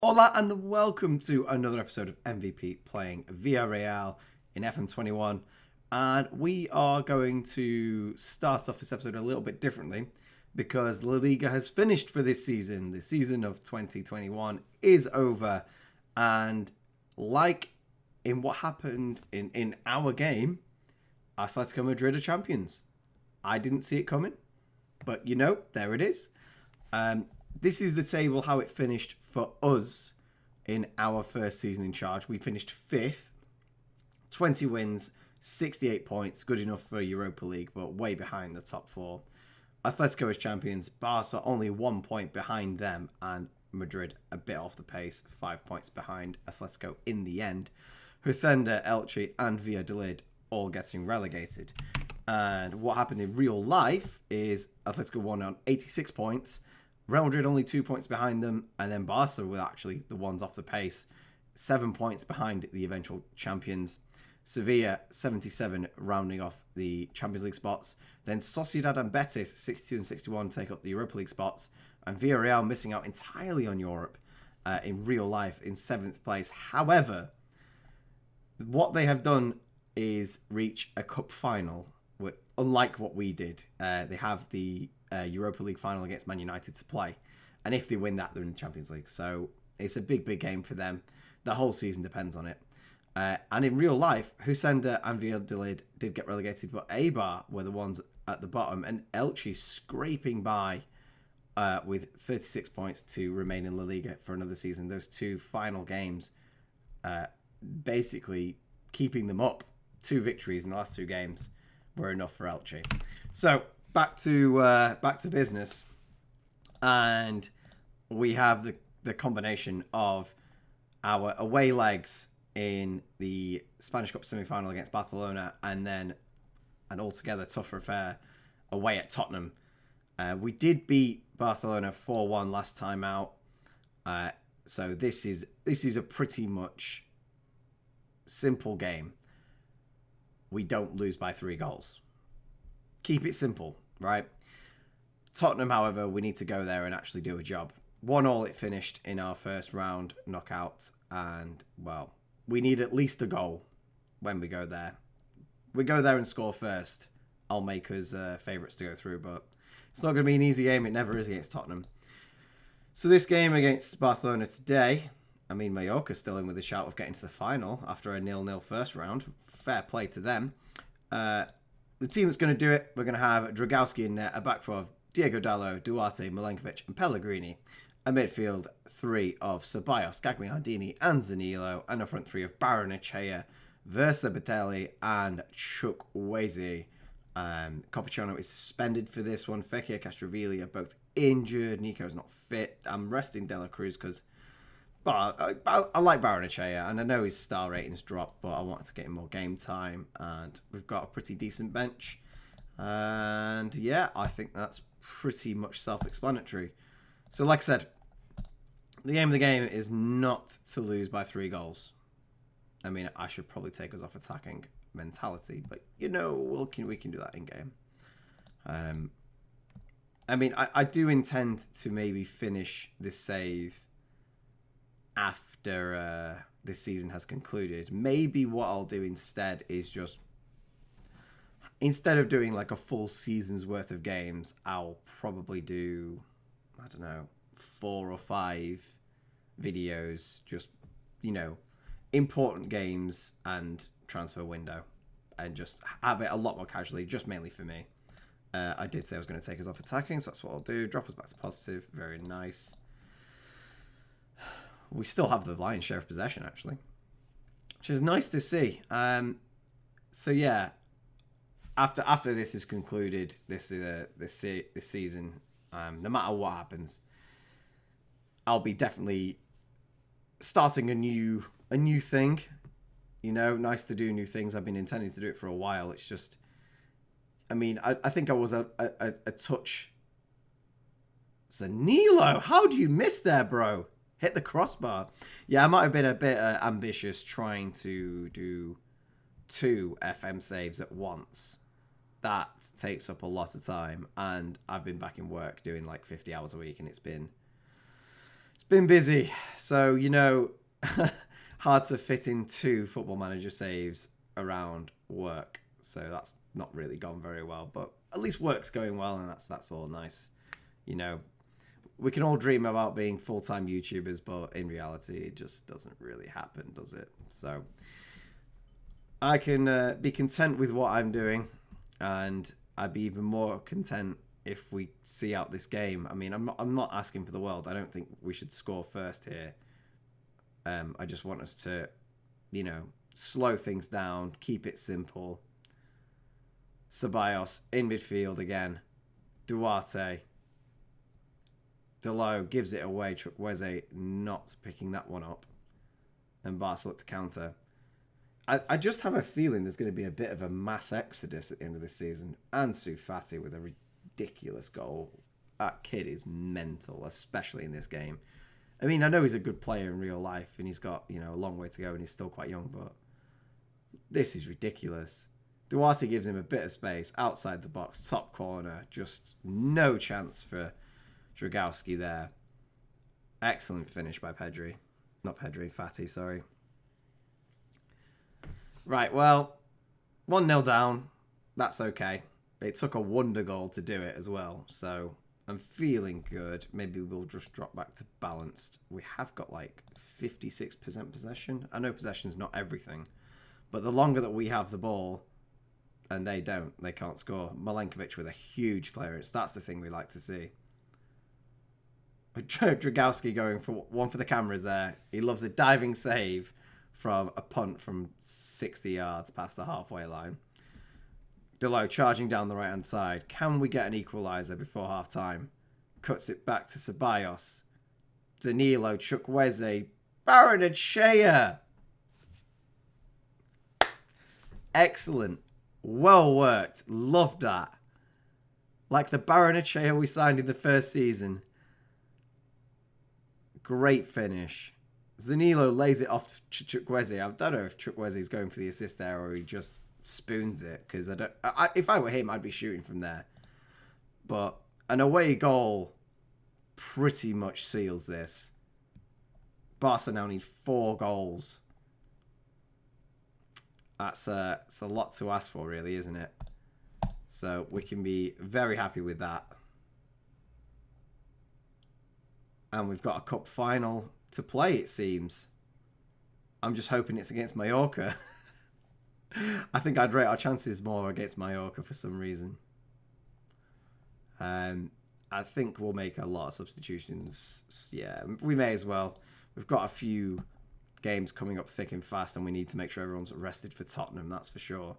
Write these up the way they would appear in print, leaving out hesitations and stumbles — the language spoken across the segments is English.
Hola and welcome to another episode of MVP playing Villarreal in FM21. And we are going to start off this episode a little bit differently because La Liga has finished for this season. The season of 2021 is over. And like in what happened in our game, Atletico Madrid are champions. I didn't see it coming, but there it is. This is the table how it finished for us in our first season in charge. We finished 5th, 20 wins, 68 points, good enough for Europa League, but way behind the top 4. Atletico as champions, Barca only 1 point behind them, and Madrid a bit off the pace, 5 points behind Atletico in the end. Huthenda, Elche, and Villarreal all getting relegated. And what happened in real life is Atletico won on 86 points, Real Madrid only 2 points behind them, and then Barca were actually the ones off the pace, 7 points behind the eventual champions. Sevilla 77 rounding off the Champions League spots. Then Sociedad and Betis 62 and 61 take up the Europa League spots, and Villarreal missing out entirely on Europe in real life in 7th place. However, what they have done is reach a cup final, unlike what we did. They have the Europa League final against Man United to play, and if they win that, they're in the Champions League. So it's a big game for them. The whole season depends on it. And in real life, Huthenda and Villarreal did get relegated, but Eibar were the ones at the bottom, and Elche scraping by with 36 points to remain in La Liga for another season. Those two final games basically keeping them up. 2 victories in the last 2 games were enough for Elche. So back to business, and we have the combination of our away legs in the Spanish Cup semi-final against Barcelona, and then an altogether tougher affair away at Tottenham. We did beat Barcelona 4-1 last time out, so this is a pretty much simple game. We don't lose by 3 goals. Keep it simple, right? Tottenham, however, we need to go there and actually do a job. 1-1 it finished in our first round knockout, and, well, we need at least a goal when we go there. We go there and score first. I'll make us favourites to go through, but it's not going to be an easy game. It never is against Tottenham. So this game against Barcelona today, I mean, Mallorca's still in with a shout of getting to the final after a 0-0 first round. Fair play to them. The team that's going to do it, we're going to have Dragowski in net, a back four of Diego Dallo, Duarte, Milenkovic, and Pellegrini. A midfield 3 of Ceballos, Gagliardini, and Zanilo, and a front 3 of Barrenechea, Versa Batelli, and Chukwueze. Copaciano is suspended for this one. Fekir, Castrovilli are both injured. Nico's not fit. I'm resting De La Cruz because I like Barrenechea, and I know his star ratings dropped, but I wanted to get him more game time, and we've got a pretty decent bench. And yeah, I think that's pretty much self-explanatory. So like I said, the aim of the game is not to lose by 3 goals. I mean, I should probably take us off attacking mentality, but we can do that in game. I mean, I do intend to maybe finish this save after this season has concluded. Maybe what I'll do instead is just, instead of doing like a full season's worth of games, I'll probably do, I don't know, 4 or 5 videos, just, important games and transfer window, and just have it a lot more casually, just mainly for me. I did say I was going to take us off attacking, so that's what I'll do. Drop us back to positive. Very nice. We still have the lion's share of possession, actually, which is nice to see. So yeah, after this is concluded, this season, no matter what happens, I'll be definitely starting a new thing. Nice to do new things. I've been intending to do it for a while. It's just, I mean, I think I was a touch. Zanilo, how do you miss there, bro? Hit the crossbar. Yeah, I might have been a bit ambitious trying to do 2 FM saves at once. That takes up a lot of time, and I've been back in work doing like 50 hours a week, and it's been Been busy. So, hard to fit in 2 Football Manager saves around work. So that's not really gone very well. But at least work's going well, and that's all nice. We can all dream about being full-time YouTubers, but in reality, it just doesn't really happen, does it? So I can be content with what I'm doing, and I'd be even more content if we see out this game. I mean, I'm not asking for the world. I don't think we should score first here. I just want us to, slow things down, keep it simple. Ceballos in midfield again. Duarte. Delo gives it away. Chukwueze not picking that one up. And Barca look to counter. I just have a feeling there's going to be a bit of a mass exodus at the end of this season. Ansu Fati with a ridiculous goal. That kid is mental, especially in this game. I mean, I know he's a good player in real life and he's got, a long way to go and he's still quite young, but this is ridiculous. Duarte gives him a bit of space outside the box, top corner, just no chance for Dragowski there. Excellent finish by Pedri. Not Pedri, Fati, sorry. Right, well, 1-0 down. That's okay. It took a wonder goal to do it as well, so I'm feeling good. Maybe we'll just drop back to balanced. We have got like 56% possession. I know possession's not everything, but the longer that we have the ball, and they can't score. Milenkovic with a huge clearance. That's the thing we like to see. Dragowski going for one for the cameras there. He loves a diving save from a punt from 60 yards past the halfway line. Delo charging down the right-hand side. Can we get an equaliser before half-time? Cuts it back to Ceballos. Danilo, Chukwueze, Barrenechea. Excellent. Well worked. Loved that. Like the Barrenechea we signed in the first season. Great finish. Zanilo lays it off to Chukwueze. I don't know if Chukwueze is going for the assist there or he just spoons it, because if I were him, I'd be shooting from there. But an away goal pretty much seals this. Barca now need 4 goals. That's a lot to ask for, really, isn't it? So we can be very happy with that. And we've got a cup final to play, it seems. I'm just hoping it's against Mallorca. I think I'd rate our chances more against Mallorca for some reason. I think we'll make a lot of substitutions. Yeah, we may as well. We've got a few games coming up thick and fast, and we need to make sure everyone's rested for Tottenham, that's for sure.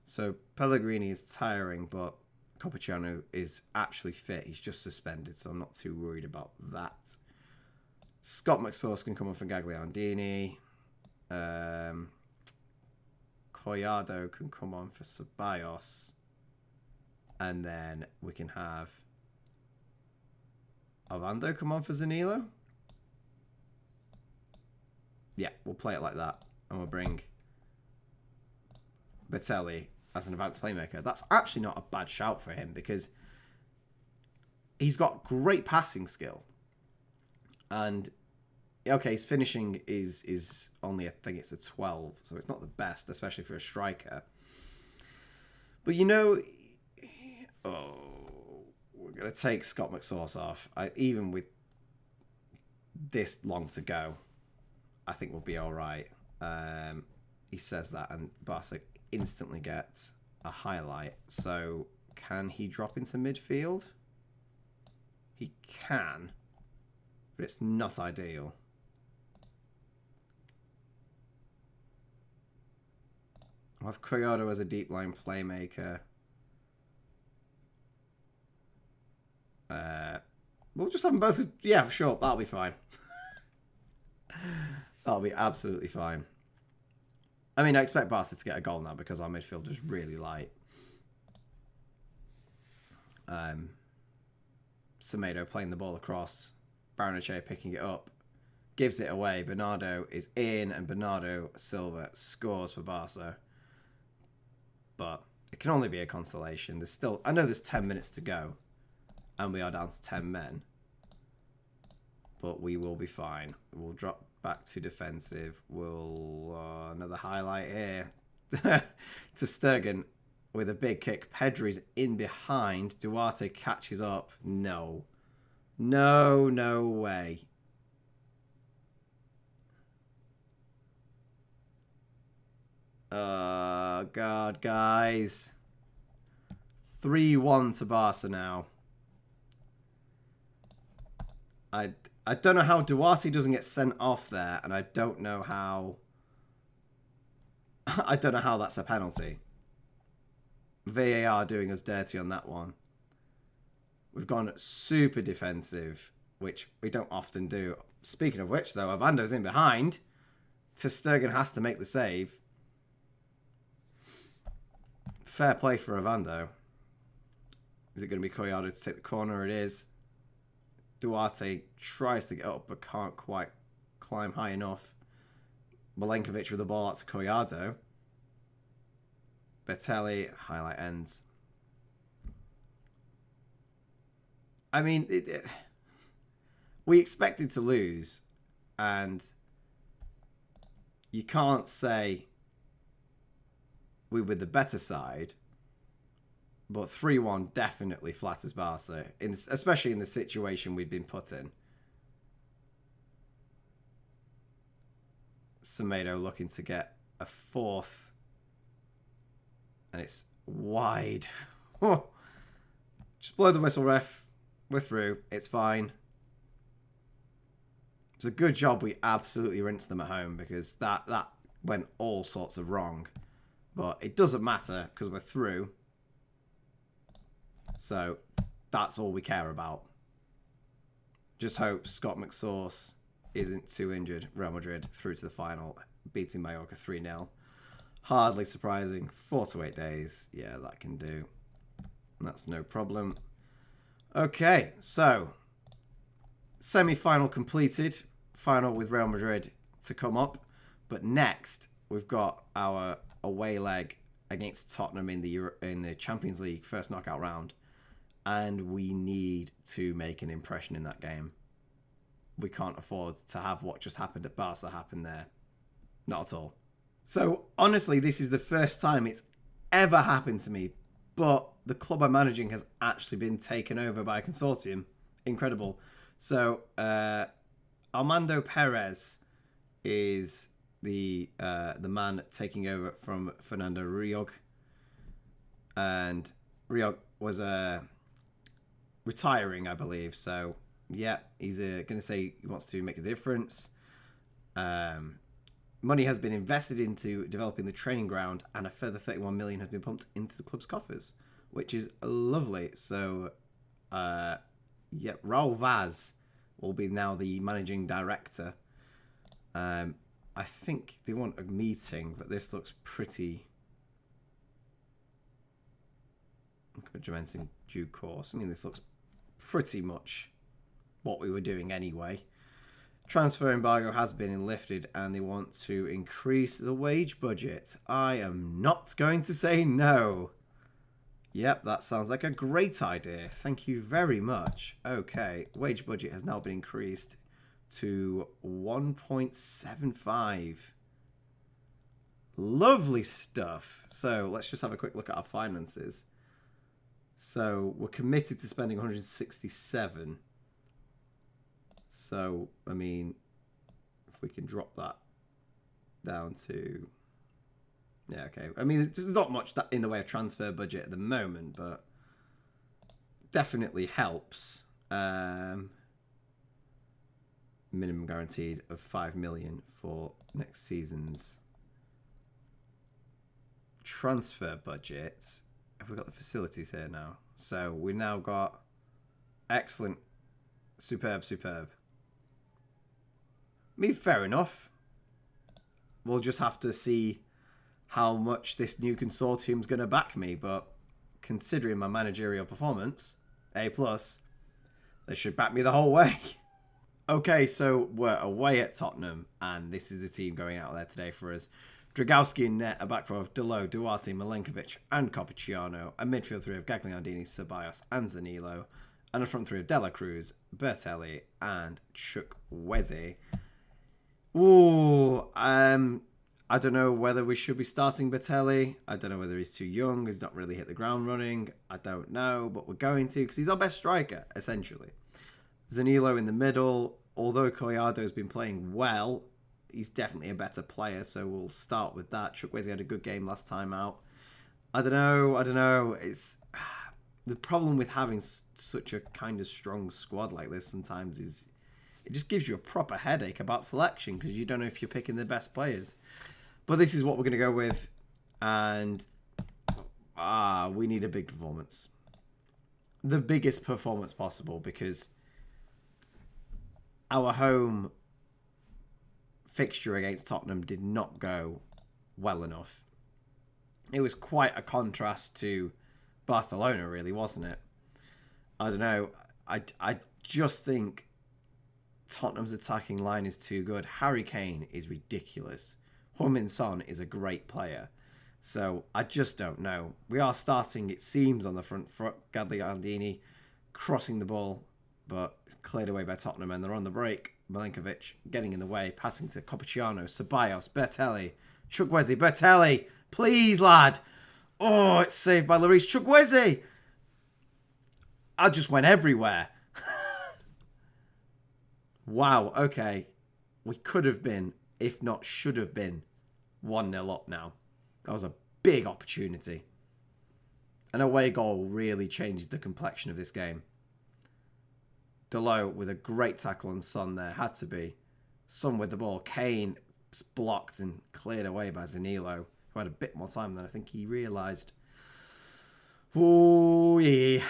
So Pellegrini is tiring, but Copacciano is actually fit. He's just suspended, so I'm not too worried about that. Scott McSauce can come on for Gagliardini. Collado can come on for Ceballos. And then we can have Ovando come on for Zanilo. Yeah, we'll play it like that. And we'll bring Batelli as an advanced playmaker. That's actually not a bad shout for him, because he's got great passing skill. And, okay, his finishing is only, I think it's a 12. So it's not the best, especially for a striker. But, we're going to take Scott McSauce off. Even with this long to go, I think we'll be all right. He says that, and Barca instantly gets a highlight. So can he drop into midfield? He can, but it's not ideal. I'll have Collado as a deep line playmaker. We'll just have them both. Yeah, sure, that'll be fine. That'll be absolutely fine. I mean, I expect Barca to get a goal now because our midfield is really light. Semedo playing the ball across. Barrenechea picking it up. Gives it away. Bernardo is in, and Bernardo Silva scores for Barca. But it can only be a consolation. I know there's 10 minutes to go, and we are down to 10 men. but we will be fine. We'll drop back to defensive. We'll another highlight here to Sturgeon with a big kick. Pedri's in behind. Duarte catches up. No way. God, guys. 3-1 to Barca now. I don't know how Duarte doesn't get sent off there, and I don't know how that's a penalty. VAR doing us dirty on that one. We've gone super defensive, which we don't often do. Speaking of which, though, Avando's in behind. Ter Stegen has to make the save. Fair play for Avando. Is it going to be Collado to take the corner? It is. Duarte tries to get up but can't quite climb high enough. Milenkovic with the ball out to Collado. Bertelli, highlight ends. I mean, we expected to lose, and you can't say we were the better side, but 3-1 definitely flatters Barca, especially in the situation we've been put in. Semedo looking to get a fourth, and it's wide. Just blow the whistle, ref. We're through. It's fine. It's a good job we absolutely rinsed them at home, because that went all sorts of wrong. But it doesn't matter because we're through. So that's all we care about. Just hope Scott McSauce isn't too injured. Real Madrid through to the final, beating Mallorca 3-0. Hardly surprising. 4 to 8 days. Yeah, that can do. That's no problem. Okay, so semi-final completed. Final with Real Madrid to come up. But next, we've got our away leg against Tottenham in the Champions League first knockout round. And we need to make an impression in that game. We can't afford to have what just happened at Barca happen there. Not at all. So, honestly, this is the first time it's ever happened to me. But the club I'm managing has actually been taken over by a consortium. Incredible. So, Armando Perez is the man taking over from Fernando Riog. And Riog was retiring, I believe. So, yeah, he's going to say he wants to make a difference. Money has been invested into developing the training ground, and a further 31 million has been pumped into the club's coffers, which is lovely. So, yeah, Raul Vaz will be now the managing director. I think they want a meeting, but this looks pretty encouragement in due course. I mean, this looks pretty much what we were doing anyway. Transfer embargo has been lifted, and they want to increase the wage budget. I am not going to say no. Yep, that sounds like a great idea. Thank you very much. Okay, wage budget has now been increased to 1.75. Lovely stuff. So let's just have a quick look at our finances. So we're committed to spending 167. So, I mean, if we can drop that down to... Yeah, okay. I mean, there's not much in the way of transfer budget at the moment, but definitely helps. Minimum guaranteed of 5 million for next season's transfer budget. Have we got the facilities here now? So we've now got excellent, superb. I mean, fair enough. We'll just have to see how much this new consortium's going to back me, but considering my managerial performance, A+, they should back me the whole way. Okay, so we're away at Tottenham, and this is the team going out there today for us. Dragowski in net, a back row of Delo, Duarte, Milenkovic, and Copacciano. A midfield three of Gagliardini, Ceballos, and Zanilo. And a front three of Dela Cruz, Bertelli, and Chukwueze. Ooh, I don't know whether we should be starting Bertelli. I don't know whether he's too young. He's not really hit the ground running. I don't know, but we're going to because he's our best striker, essentially. Zanilo in the middle. Although Collada's been playing well, he's definitely a better player, so we'll start with that. Chukwueze had a good game last time out. I don't know. It's the problem with having such a kind of strong squad like this sometimes is it just gives you a proper headache about selection because you don't know if you're picking the best players. But this is what we're going to go with, and we need a big performance. The biggest performance possible because our home fixture against Tottenham did not go well enough. It was quite a contrast to Barcelona, really, wasn't it? I don't know. I just think Tottenham's attacking line is too good. Harry Kane is ridiculous. Heung-min Son is a great player. So I just don't know. We are starting, it seems, on the front foot. Gagliardini crossing the ball, but it's cleared away by Tottenham, and they're on the break. Milinkovic getting in the way, passing to Copacciano, Ceballos, Bertelli, Chukwueze, Bertelli, please, lad. Oh, it's saved by Lloris. Chukwueze! I just went everywhere. Wow, okay. We could have been, if not should have been, 1-0 up now. That was a big opportunity. An away goal really changed the complexion of this game. Delo with a great tackle on Son there. Had to be. Son with the ball. Kane blocked and cleared away by Zanilo, who had a bit more time than I think he realised. Ooh, yeah.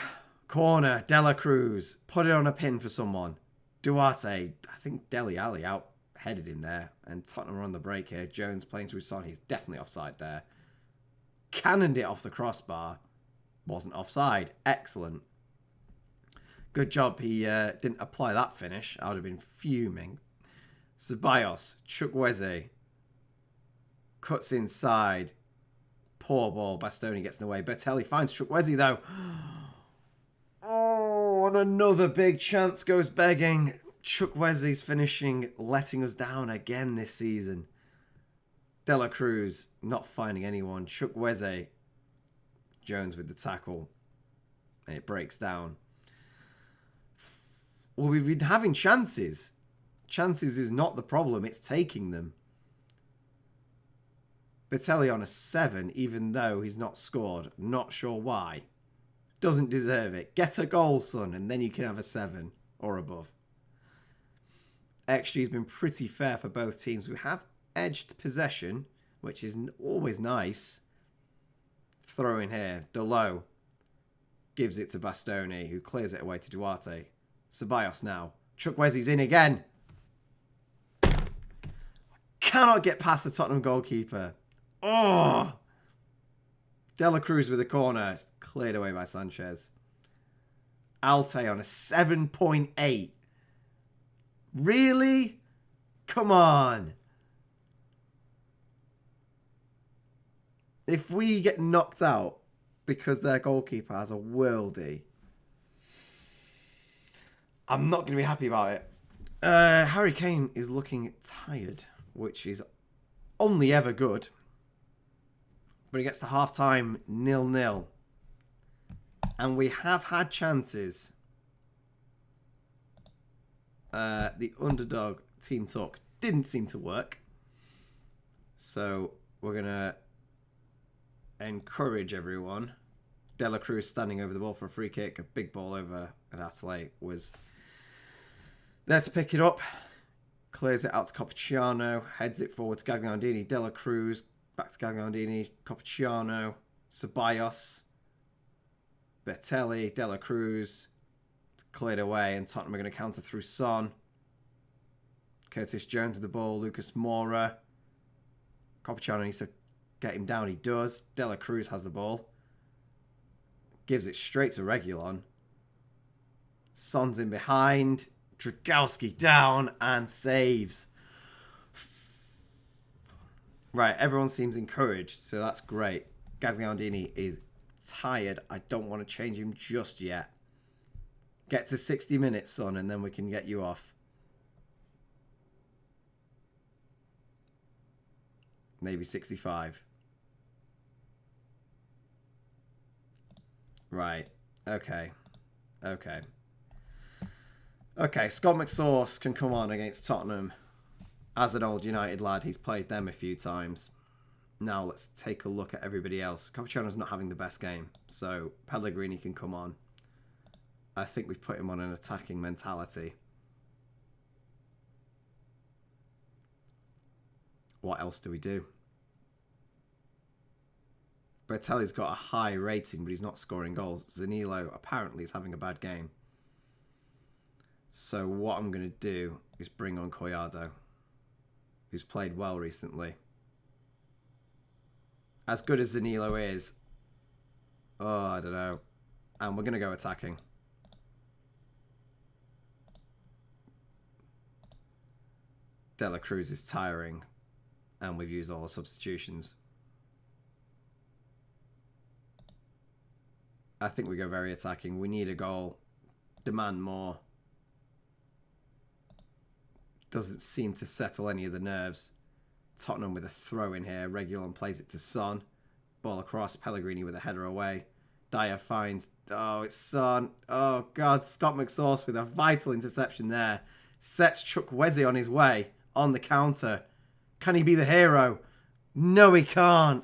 Corner. Dela Cruz. Put it on a pin for someone. Duarte. I think Dele Alli out-headed him there. And Tottenham are on the break here. Jones playing through Son. He's definitely offside there. Cannoned it off the crossbar. Wasn't offside. Excellent. Good job he didn't apply that finish. I would have been fuming. Ceballos, Chukwueze cuts inside. Poor ball. Bastoni gets in the way. Bertelli finds Chukwueze though. Oh, and another big chance goes begging. Chukwueze's finishing, letting us down again this season. Dela Cruz not finding anyone. Chukwueze. Jones with the tackle. And it breaks down. Well, we've been having chances. Chances is not the problem. It's taking them. Bertelli on a 7, even though he's not scored. Not sure why. Doesn't deserve it. Get a goal, son, and then you can have a 7 or above. XG's been pretty fair for both teams. We have edged possession, which is always nice. Throw in here. Delo gives it to Bastoni, who clears it away to Duarte. Ceballos now. Chukwueze's in again. Cannot get past the Tottenham goalkeeper. Oh! Dela Cruz with a corner. Cleared away by Sanchez. Alte on a 7.8. Really? Come on. If we get knocked out because their goalkeeper has a worldie, I'm not going to be happy about it. Harry Kane is looking tired, which is only ever good. But he gets to half-time 0-0. And we have had chances. The underdog team talk didn't seem to work. So we're going to encourage everyone. Dela Cruz standing over the ball for a free kick. A big ball over at Atley was there to pick it up. Clears it out to Copacciano. Heads it forward to Gagliardini. Dela Cruz. Back to Gagliardini. Copacciano. Ceballos. Bertelli. Dela Cruz. Cleared away. And Tottenham are going to counter through Son. Curtis Jones with the ball. Lucas Moura. Copacciano needs to get him down. He does. Dela Cruz has the ball. Gives it straight to Reguilon. Son's in behind. Dragowski down and saves. Right, everyone seems encouraged, so that's great. Gagliardini is tired. I don't want to change him just yet. Get to 60 minutes, son, and then we can get you off. Maybe 65. Right. Okay. Okay. Okay, Scott McSauce can come on against Tottenham. As an old United lad, he's played them a few times. Now let's take a look at everybody else. Capuchano's not having the best game, so Pellegrini can come on. I think we've put him on an attacking mentality. What else do we do? Bertelli's got a high rating, but he's not scoring goals. Zanilo apparently is having a bad game. So what I'm going to do is bring on Collado, who's played well recently. As good as Zanilo is, I don't know. And we're going to go attacking. De La Cruz is tiring, and we've used all the substitutions. I think we go very attacking. We need a goal. Demand more. Doesn't seem to settle any of the nerves. Tottenham with a throw in here. Reguilon plays it to Son. Ball across. Pellegrini with a header away. Dyer finds... Oh, it's Son. Oh, God. Scott McSauce with a vital interception there. Sets Chukwueze on his way. On the counter. Can he be the hero? No, he can't.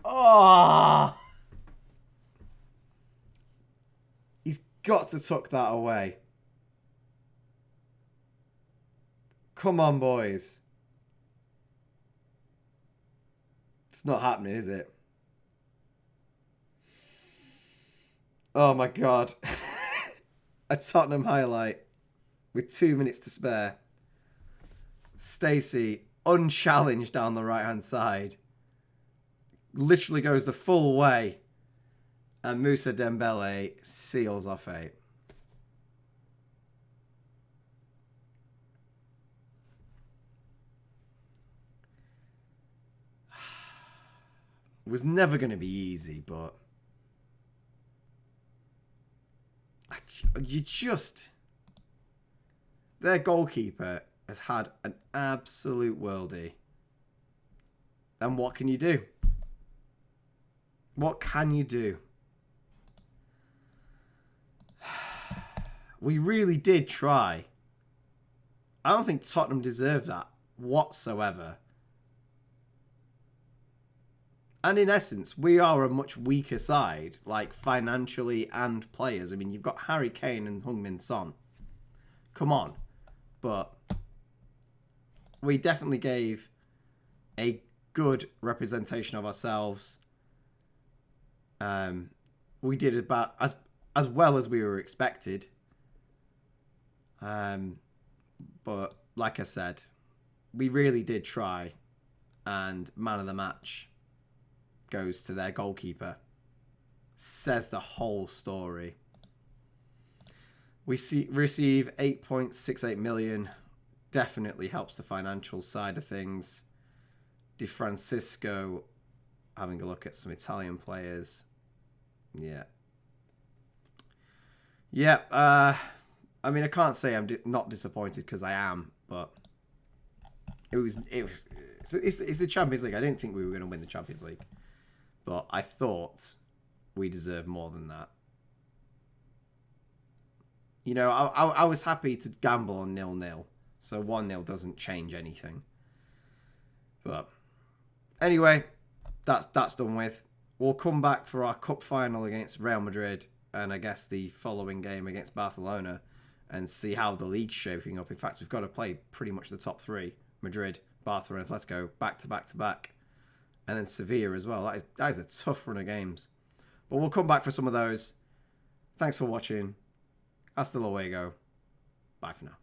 Oh! He's got to tuck that away. Come on, boys. It's not happening, is it? Oh, my God. A Tottenham highlight with 2 minutes to spare. Stacey, unchallenged down the right-hand side. Literally goes the full way. And Moussa Dembele seals off 8. It was never going to be easy, but... You just... Their goalkeeper has had an absolute worldie. And what can you do? What can you do? We really did try. I don't think Tottenham deserved that whatsoever. And in essence, we are a much weaker side, like financially and players. I mean, you've got Harry Kane and Heung-min Son. Come on. But we definitely gave a good representation of ourselves. We did about as well as we were expected. But like I said, we really did try, and man of the match goes to their goalkeeper. Says the whole story. We receive 8.68 million. Definitely helps the financial side of things. Di Francisco, having a look at some Italian players. Yeah. Yeah. I mean, I can't say I'm not disappointed because I am, but it's the Champions League. I didn't think we were going to win the Champions League, but I thought we deserved more than that. You know, I was happy to gamble on 0-0, so 1-0 doesn't change anything. But anyway, that's done with. We'll come back for our cup final against Real Madrid, and I guess the following game against Barcelona, and see how the league's shaping up. In fact, we've got to play pretty much the top 3. Madrid, Barca, and Atletico, back to back to back. And then Sevilla as well. That is a tough run of games. But we'll come back for some of those. Thanks for watching. Hasta luego. Bye for now.